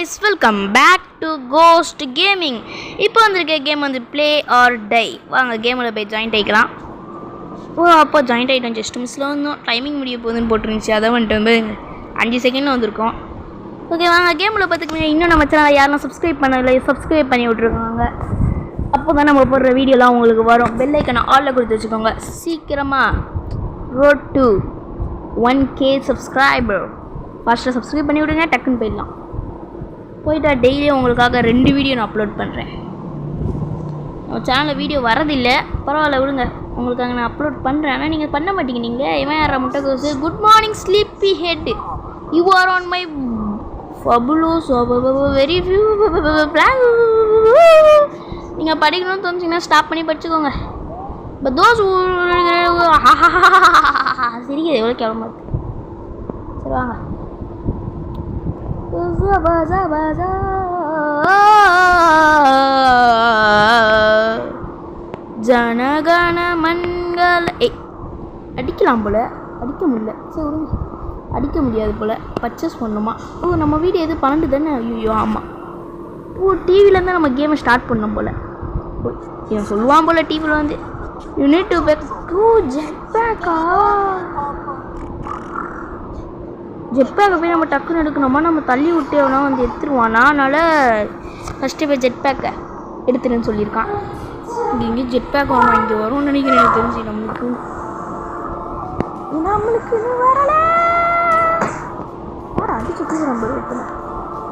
guys, welcome back to Ghost Gaming. இப்போ வந்திருக்க game வந்து ப்ளே ஆர் டை. வாங்க கேமில் போய் ஜாயின்ட் ஆகிக்கலாம். அப்போ ஜாயின்ட் ஆகிட்டோம். ஜஸ்ட் மிஸ்ஸில் வந்தோம். டைமிங் முடிய போகுதுன்னு போட்டுருந்துச்சு. அதை வந்துட்டு வந்து 5 செகண்டில் வந்திருக்கோம். ஓகே வாங்க கேமில் பார்த்துக்கோங்க. இன்னும் நம்ம சேனலை யாரெல்லாம் சப்ஸ்கிரைப் பண்ணலை சப்ஸ்கிரைப் பண்ணி விட்ருக்காங்க. அப்போ தான் நம்ம போடுற வீடியோலாம் உங்களுக்கு வரும். பெல் ஐக்கனை ஆலில் கொடுத்து வச்சுக்கோங்க. சீக்கிரமாக ரோட் டு 1K சப்ஸ்கிரைபர் ஃபாஸ்ட்டாக சப்ஸ்கிரைப் பண்ணி விடுங்க. டக்குன்னு போயிடலாம். போயிட்டா டெய்லியும் உங்களுக்காக 2 வீடியோ நான் அப்லோட் பண்ணுறேன். நம்ம சேனலில் வீடியோ வரதில்லை, பரவாயில்ல விடுங்க, உங்களுக்காக நான் அப்லோட் பண்ணுறேன். ஆனால் நீங்கள் பண்ண மாட்டீங்க. நீங்கள் இவன் யாரா முட்டைக்கோசு. Good morning sleepy head, you are on my fabulous very few plan. நீங்கள் படிக்கணும்னு தோணுச்சிங்கன்னா ஸ்டாப் பண்ணி படிச்சுக்கோங்க. பட் தோஸ் சிரிக்கிறது எவ்வளோ கேவலமாக இருக்குது. சரி வாங்க. ஜனகண மங்கள அடிக்கலாம் போல, அடிக்க முடியல. சரி விடுங்க, அடிக்க முடியாது போல். பர்ச்சேஸ் பண்ணணுமா? நம்ம வீடு எது 12 தானே? ஐயோ ஆமாம். டிவிலேருந்து நம்ம கேமை ஸ்டார்ட் பண்ணோம் போல். இவன் சொல்லுவான் போல் டிவியில் வந்து you need to pack jet பேக்கா. ஜெட் பேக்கை போய் நம்ம டக்குன்னு எடுக்கணுமா? நம்ம தள்ளி விட்டேவனா வந்து எடுத்துருவானா? அதனால் ஃபஸ்ட்டு போய் ஜெட் பேக்கை எடுத்துருன்னு சொல்லியிருக்கான். இங்கே ஜெட் பேக் வாங்க இங்கே வரும்னு நினைக்கிறேன். எனக்கு தெரிஞ்சு நம்மளுக்கு வரல. அடிச்சு தூக்குறோம் போய் வைக்கணும்.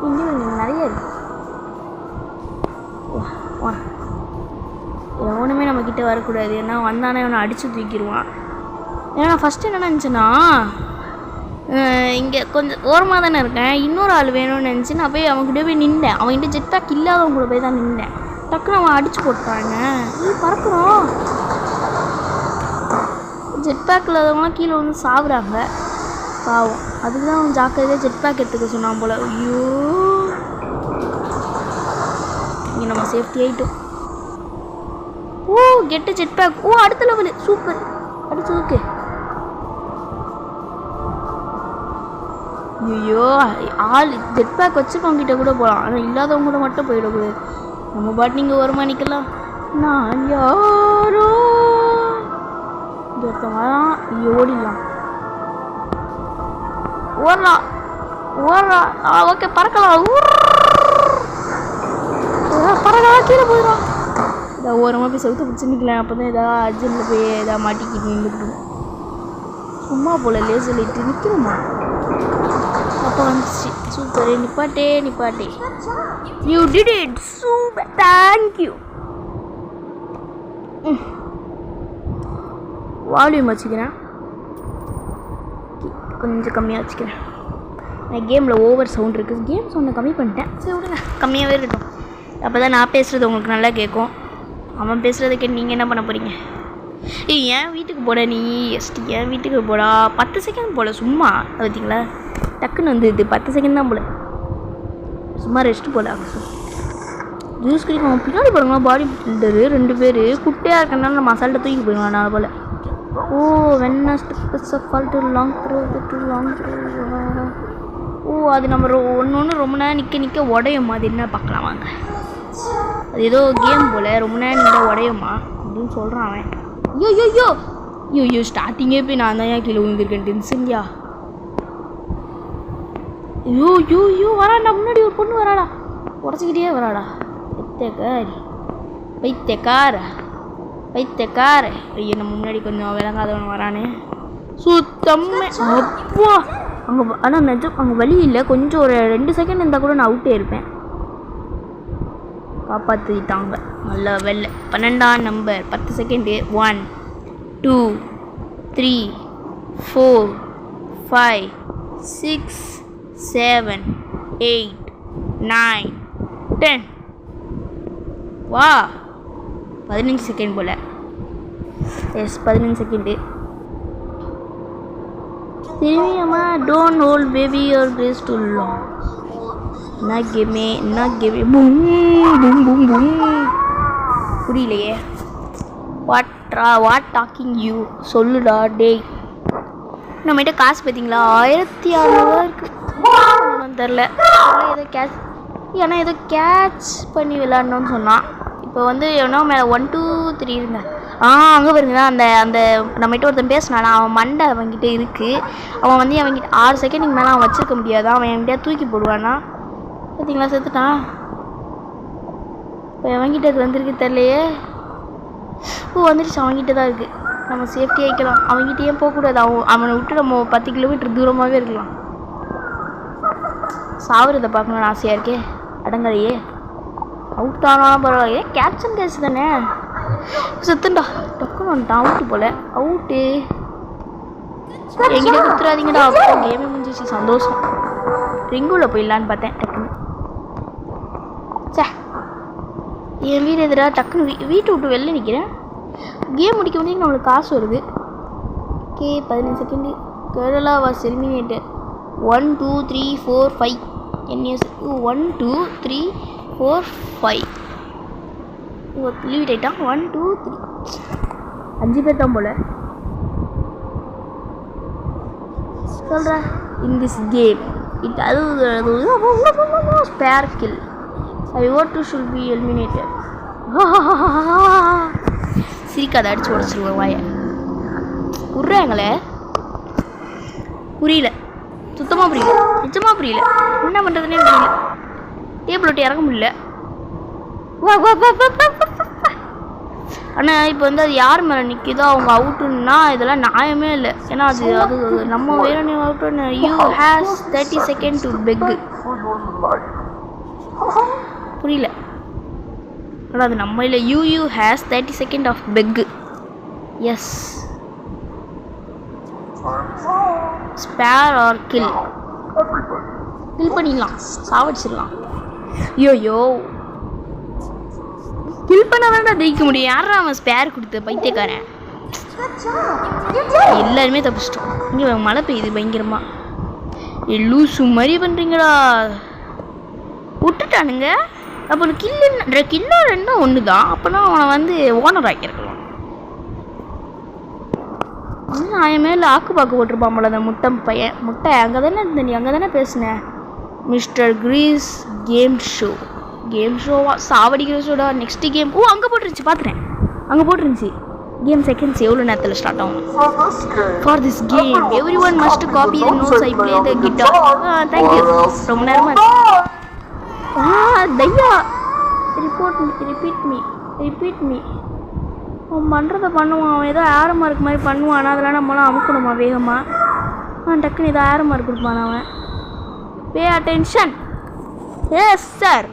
இங்கே நிறைய இருக்கு. எவனுமே நம்மக்கிட்ட வரக்கூடாது. ஏன்னா வந்தானே அவனை அடித்து தூக்கிடுவான். ஏன்னா ஃபஸ்ட்டு என்ன நினச்சேன்னா, இங்கே கொஞ்சம் ஓரமாக தானே இருக்கேன், இன்னொரு ஆள் வேணும்னு நினச்சி நான் போய் அவன்கிட்ட போய் நின்றேன். அவன்கிட்ட ஜெட் பேக் இல்லாதவங்க கூட போய் தான் நின்றேன். டக்குன்னு அவன் அடித்து போட்டாங்க. பறக்கிறோம். ஜெட் பேக் இல்லாதவங்களாம் கீழே வந்து சாகுறாங்க பாவம். அதுக்கு தான் அவன் ஜாக்கிரதையாக ஜெட் பேக் எடுத்துக்க சொன்னான் போல். ஐயோ இங்கே நம்ம சேஃப்டி ஆகிட்டோம். கெட்ட ஜெட் பேக். அடுத்த லெவலு சூப்பர். அடிச்சு ஓகே. ஐயோ ஆள் ஜெட் பேக் வச்சுருக்கவங்க கிட்ட கூட போகலாம், ஆனால் இல்லாதவங்க கூட மட்டும் போயிடக்கூடாது. நம்ம பாட்டு நீங்கள் வருமா நிற்கலாம். நான் யாரோ ஒருத்தன் வரான். ஓடிடலாம், ஓடலாம். ஓகே பறக்கலாம். பறக்கலாம், கீழே போயிடும். இதாக ஓரமாக போய் செலுத்து பிடிச்சி நிற்கலாம். அப்போ தான் எதாவது அர்ஜென்ட்டில் போய் எதாவது மாட்டிக்கிட்டு நின்றுக்கணும். சும்மா போல் லேசர் லைட்டு நிற்கணுமா? அப்போ வந்துச்சு. சூப்பர். நிப்பாட்டே. You did it super, thank you. Volume வச்சுக்கிறேன், கொஞ்சம் கம்மியாக வச்சுக்கிறேன். நான் கேமில் ஓவர் சவுண்ட் இருக்குது. கேம் சவுண்டை கம்மி பண்ணிட்டேன். சரி விடுங்க, கம்மியாகவே இருக்கட்டும். அப்போ தான் நான் பேசுகிறது உங்களுக்கு நல்லா கேட்கும். அவன் பேசுகிறத கேட்டு நீங்கள் என்ன பண்ண போகிறீங்க? ஏன் வீட்டுக்கு போட நீ ஏன் வீட்டுக்கு போடா. 10 செகண்ட் போல் சும்மா பார்த்தீங்களா, டக்குன்னு வந்து இது 10 செகண்ட் தான் போல். சும்மா ரெஸ்ட்டு போல. ஜூஸ் குடிக்கும். பின்னாடி பாருங்களா, பாடி பில்டரு 2 பேர் குட்டையாக இருக்கனால நம்ம அசால்ட்டை தூக்கி போயிடுவோம் அதனால் போல். அது நம்ம ஒன்று ரொம்ப நேரம் நிற்க உடையுமா? அது என்ன பார்க்கலாம் வாங்க. அது ஏதோ கேம் போல் ரொம்ப நேரம் நின்று உடையுமா அப்படின்னு சொல்கிறான் அவன். ஐயோ ஸ்டார்டிங்கே போய் நான் தான் ஏன் கீழே விழுந்திருக்கேன். டென்ஷன்யா. ஐயோ வராடா, முன்னாடி ஒரு பொண்ணு வராடா, உடச்சிக்கிட்டே வராடா. பைத்தியக்கார. ஐயோ நம்ம முன்னாடி கொஞ்சம் விளங்காதவன் வரானே. சுத்தமாக அப்பா அங்கே. ஆனால் நிஜம் அங்கே வழி இல்லை. கொஞ்சம் ஒரு 2 செகண்ட் இருந்தால் கூட நான் அவுட்டே இருப்பேன். காப்பாற்றிட்டாங்க நல்ல வெள்ளை. 12ஆம் நம்பர் 10 செகண்டு. 1 2 3 4 5 6 7 8 9 10. வா 15 செகண்ட் போல். Yes 15 second. திரும்பியம்மா don't hold baby your grace too long. என்ன கேமே புரியலையே. வாட் டாக்கிங் யூ சொல்லுடா டேய். நம்மகிட்ட காசு பார்த்தீங்களா 1600 இருக்குது. தெரில ஏதோ கேஷ் ஏன்னா ஏதோ கேட்ச் பண்ணி விளாட்ணுன்னு சொன்னான். இப்போ வந்து ஏன்னா மேலே 1 2 3 இருங்க. அங்கே பாருங்க அந்த அந்த நம்மகிட்ட ஒருத்தன் பேசினானா அவன் மண்டை அவன்கிட்ட இருக்குது. அவன் வந்து அவன்கிட்ட 6 செகண்டுக்கு மேலே அவன் வச்சுருக்க முடியாதான். அவன் என்கிட்ட தூக்கி போடுவானா. பார்த்தீங்களா செத்துட்டான். இப்போ அவன்கிட்ட அது வந்திருக்கு தெரியலையே. வந்துடுச்சு. அவன்கிட்ட தான் இருக்குது. நம்ம சேஃப்டி ஆகிக்கலாம். அவன்கிட்டயே போகக்கூடாது. அவனை விட்டு நம்ம 10 கிலோமீட்டர் தூரமாகவே இருக்கலாம். சாவுறதை பார்க்கணுன்னு ஆசையாக இருக்கே. அடங்கலையே. அவுட் ஆனாலும் பரவாயில்ல. கேப்சன் கேஸ் தானே. செத்துண்டா. டக்குன்னு வந்துட்டான். அவுட்டு போல். அவுட்டு எங்கிட்ட குத்துறாதீங்கடா. அப்போ கேமே முடிஞ்சிச்சு. சந்தோஷம். ரிங்குவில் போயிடலான்னு பார்த்தேன். டக்குன்னு சே என் வீடு எதிராக டக்குன்னு வீட்டை விட்டு வெளில நிற்கிறேன். கேம் முடிக்க முடியும். நம்மளுக்கு காசு வருது. Okay 15 second. Kerala was eliminated. 1 2 3 4 5 NS 1 2 3 4 5 leave ஆகிட்டான். 1 2 3 5 பேர் தான் போல் சொல்கிறேன். இன் திஸ் கேம் இட் அது spare kill I ought to should be eliminated. சிரிக்காத. அடிச்சு உடச்சிருவேன் வாயை. விட்றாங்களே. புரியல. சுத்தமாக புரியல. நிச்சயமாக புரியல. என்ன பண்ணுறதுனே புரியல. டேபிள் விட்டு இறங்க முடியல. ஆனால் இப்போ வந்து அது யார் மேலே நிற்கிதோ அவங்க அவுட்டுன்னா இதெல்லாம் நியாயமே இல்லை. ஏன்னா அது அது நம்ம வேற அவுட்டுன்னு. You has 30 second to peck. புரியல. ஆனால் அது நம்ம இல்லை. You has 30 second of peck. Yes spare or kill. Kill பண்ணிடலாம். சாவடிச்சிடலாம். ஐயோ கில் பண்ண வேண்டாம். ஜெயிக்க முடியும். யாரா அவன் ஸ்பேர் கொடுத்த பைத்தியக்காரன். எல்லாருமே தப்பிச்சிட்டோம். இங்கே மழை பெய்யுது பயங்கரமாக. லூசு மாதிரி பண்ணுறீங்களா. விட்டுட்டானுங்க. அப்போ கில்லோ ரெண்டும் ஒன்று தான். அப்போனா அவனை வந்து ஓனர் ஆக்கியிருக்கலாம். நியாயமே இல்லை. ஆக்கு பாக்கு போட்டிருப்பான் போல அந்த முட்டை பையன். முட்டை அங்கே தானே இருந்த. நீ அங்கே தானே பேசுனேன். Mister grease game show. கேம் ஷோவா சாவடிக்கிற ஷோடா. நெக்ஸ்ட் கேம் அங்கே போட்டுருந்துச்சு. பார்த்துட்டேன். அங்கே போட்டுருந்துச்சு. கேம் செகண்ட்ஸ் எவ்வளோ நேரத்தில் ஸ்டார்ட் ஆகும். For this game every one must copy the notes I play the guitar. Thank you. ரொம்ப நேரமாக தையா. Repeat me. அவன் பண்ணுறதை பண்ணுவான். அவன் ஏதோ ஏரோ மார்க் மாதிரி பண்ணுவான். அதெல்லாம் நம்மளாம் அமுக்கணுமா வேகமாக. டக்குன்னு ஏதோ ஏரோ மார்க் கொடுப்பான் அவன். Pay attention. Yes sir.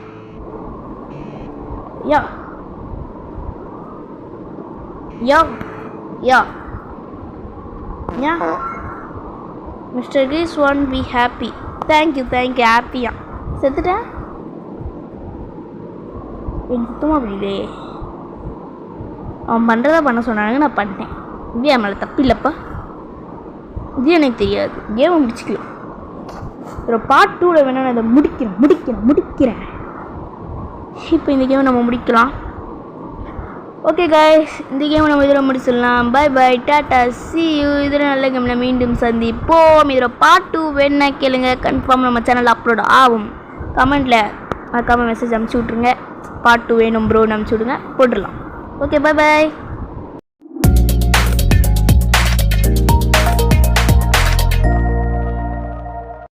Yeah mister கிரீஸ் ஒன் பி ஹாப்பி. தேங்க்யூ ஹாப்பியா. செத்துட்டேன். எனக்கு சுத்தமாக புரியலையே. அவன் பண்ணுறதா பண்ண சொன்னாங்க. நான் பண்ணிட்டேன். இது என் மேலே தப்பு இல்லைப்பா. இது எனக்கு தெரியாது. கேமை முடிச்சுக்கலாம். ஒரு பார்ட் 2ல் வேணா நான் இதை முடிக்கிறேன். இப்போ இந்த கேமை நம்ம முடிக்கலாம். ஓகே கைஸ், இந்த கேமை நம்ம இதில் முடிச்சிடலாம். பை பை, டாட்டா, see you. இதில் நல்ல கேமில் மீண்டும் சந்திப்போம். இதில் பார்ட் 2 வேணா கேளுங்க. கன்ஃபார்ம் நம்ம சேனலில் அப்லோட் ஆகும். கமெண்ட்டில் மறக்காமல் மெசேஜ் அனுப்பிச்சி விட்ருங்க. பார்ட் 2 வேணும் ப்ரோன்னு அனுப்பிச்சி விடுங்க. போட்டுடலாம். Okay bye.